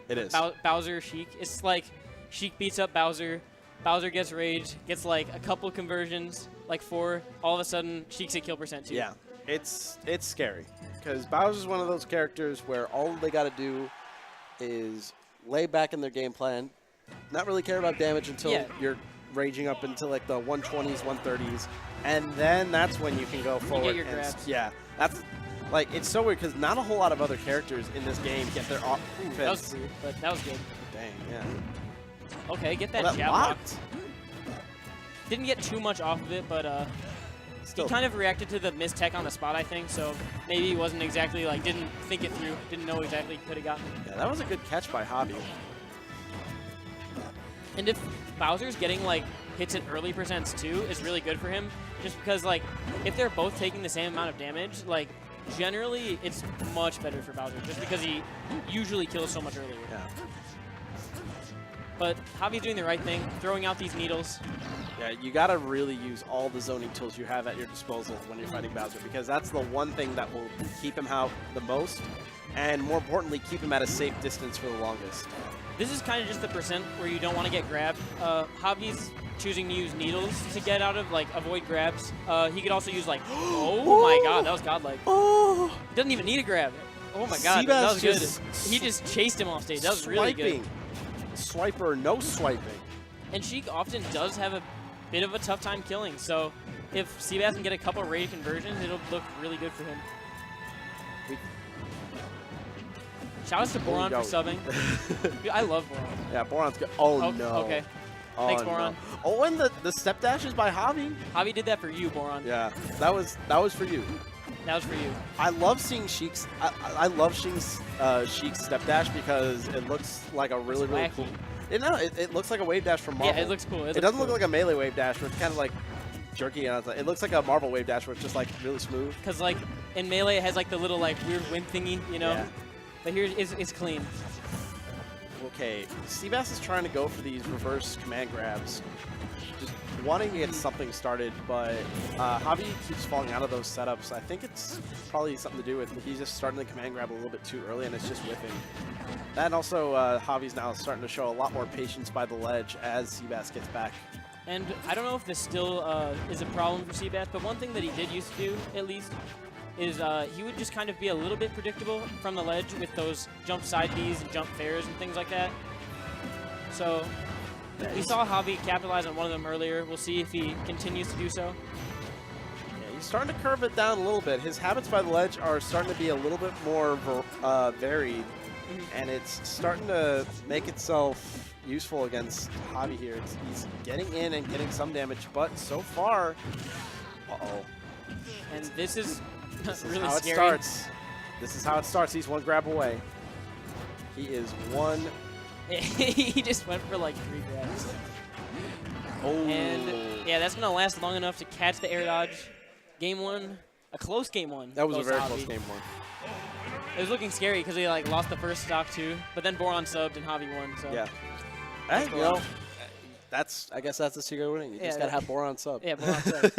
It is. Bowser, Sheik. It's like Sheik beats up Bowser. Bowser gets rage, gets like a couple conversions, like 4. All of a sudden, Sheik's at kill percent too. Yeah, it's scary because Bowser's one of those characters where all they got to do is lay back in their game plan, not really care about damage until you're raging up into like the 120s, 130s, and then that's when you can go forward. You get your grabs. Yeah, that's like it's so weird because not a whole lot of other characters in this game get their offense. That was weird, but that was good. Dang, yeah. Okay, get that Well, that jab lock. locked. Didn't get too much off of it, but he kind of reacted to the missed tech on the spot, I think. So maybe he wasn't exactly like didn't think it through, didn't know exactly he could have gotten. Yeah, that was a good catch by Javi. And if Bowser's getting like hits at early percents too, is really good for him. Just because like if they're both taking the same amount of damage, like generally it's much better for Bowser, just because he usually kills so much earlier. Yeah. But Javi's doing the right thing, throwing out these needles. Yeah, you got to really use all the zoning tools you have at your disposal when you're fighting Bowser, because that's the one thing that will keep him out the most, and more importantly, keep him at a safe distance for the longest. This is kind of just the percent where you don't want to get grabbed. Javi's choosing to use needles to get out of, like, avoid grabs. He could also use, like, oh my god, that was godlike. Oh! He doesn't even need a grab. Oh my god, Seabass that was good. just He just chased him off stage. That was really good. Swiper, no swiping. And Sheik often does have a bit of a tough time killing, so if Seabass can get a couple rage conversions, it'll look really good for him. Shoutouts to Boron for subbing. Dude, I love Boron. Yeah, Boron's good. Oh, no. Okay. Oh, Thanks, Boron. No. Oh, and the step dashes by Javi. Javi did that for you, Boron. Yeah, that was for you. That was for you. I love seeing Sheik's. I love Sheik's step dash because it looks like a really cool. It looks like a wave dash from Marvel. Yeah, it looks cool. It doesn't look like a melee wave dash where it's kind of like jerky. And it looks like a Marvel wave dash where it's just like really smooth. Because like in melee, it has like the little like weird wind thingy, you know. Yeah. But here it's clean. Okay, Seabass is trying to go for these reverse command grabs, just wanting to get something started, but Javi keeps falling out of those setups. I think it's probably something to do with he's just starting the command grab a little bit too early, and it's just whiffing. And also, Javi's now starting to show a lot more patience by the ledge as Seabass gets back. And I don't know if this still is a problem for Seabass, but one thing that he did used to do, at least, is he would just kind of be a little bit predictable from the ledge with those jump side Bs and jump fairs and things like that. So we saw Javi capitalize on one of them earlier. We'll see if he continues to do so. Yeah, he's starting to curve it down a little bit. His habits by the ledge are starting to be a little bit more varied, and it's starting to make itself useful against Javi here. He's getting in and getting some damage, but so far, And this is really how scary. it starts. This is how it starts. He's one grab away. He is one. He just went for like 3 grabs. Oh. And yeah, that's going to last long enough to catch the air dodge. Game 1, a close game 1. That was a very Javi. close game 1. It was looking scary because he like lost the first stock too, but then Boron subbed and Javi won. So Yeah. Hey, you know, I guess that's the secret winning. You just gotta have Boron sub. Yeah, Boron sub.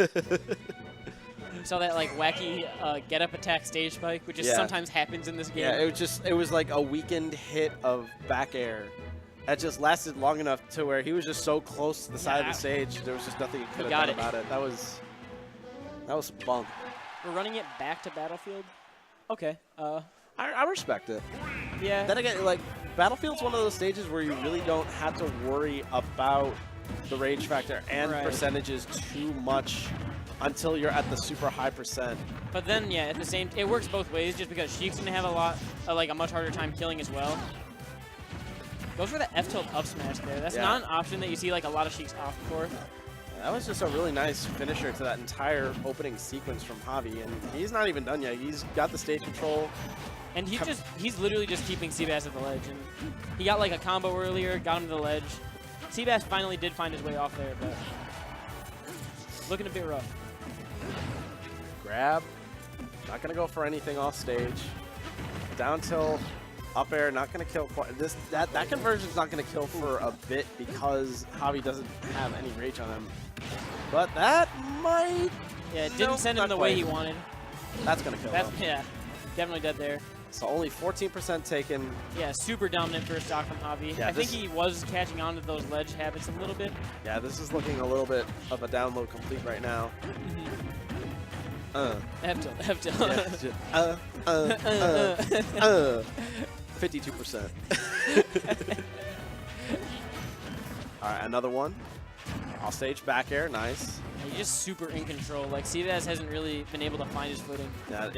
Saw that like wacky get up attack stage spike, which just sometimes happens in this game. Yeah, it was like a weakened hit of back air. That just lasted long enough to where he was just so close to the side of the stage, there was just nothing he could have done about it. That was bunk. We're running it back to Battlefield. Okay. I respect it. Yeah. Then again, like Battlefield's one of those stages where you really don't have to worry about the rage factor and percentages too much until you're at the super high percent. But then, yeah, at the same, it works both ways, just because Sheik's gonna have a much harder time killing as well. Goes for the F tilt up smash there. That's not an option that you see like a lot of Sheiks opt for. Yeah, that was just a really nice finisher to that entire opening sequence from Javi, and he's not even done yet. He's got the stage control. And he's literally just keeping Seabass at the ledge. And he got like a combo earlier, got him to the ledge. Seabass finally did find his way off there, but looking a bit rough. Grab. Not going to go for anything off stage. Down tilt, up air, not going to kill. That conversion's not going to kill for a bit because Javi doesn't have any rage on him. But that might... Yeah, it didn't send him the way he wanted. That's going to kill him. Yeah, definitely dead there. So only 14% taken. Yeah, super dominant first stock from Javi. Yeah, I think he was catching on to those ledge habits a little bit. Yeah, this is looking a little bit of a download complete right now. F tilt, F tilt. Yeah, 52%. All right, another one. Off stage, back air, nice. He's just super in control. Like, Seabass hasn't really been able to find his footing. Yeah,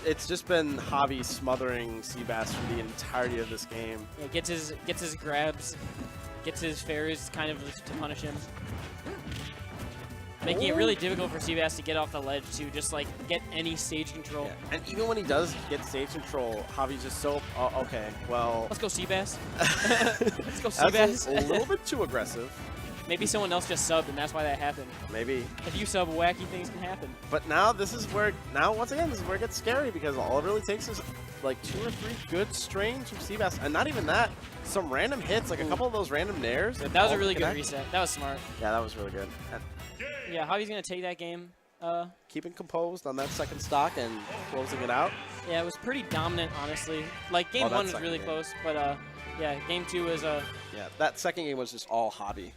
it's just been Javi smothering Seabass for the entirety of this game. Yeah, gets his grabs, gets his fairs kind of to punish him. Making it really difficult for Seabass to get off the ledge to just like get any stage control. Yeah. And even when he does get stage control, Javi's just so, okay, well. Let's go Seabass. Let's go Seabass. That's a little bit too aggressive. Maybe someone else just subbed and that's why that happened. Maybe. If you sub, wacky things can happen. But now this is where, once again, this is where it gets scary because all it really takes is like 2 or 3 good strains from Seabass. And not even that, some random hits, like a couple of those random nairs. That was a really good reset. That was smart. Yeah, that was really good. And yeah, Javi's going to take that game. keeping composed on that second stock and closing it out. Yeah, it was pretty dominant, honestly. Like, game 1 was really close, but yeah, game 2 was... Yeah, that second game was just all Javi.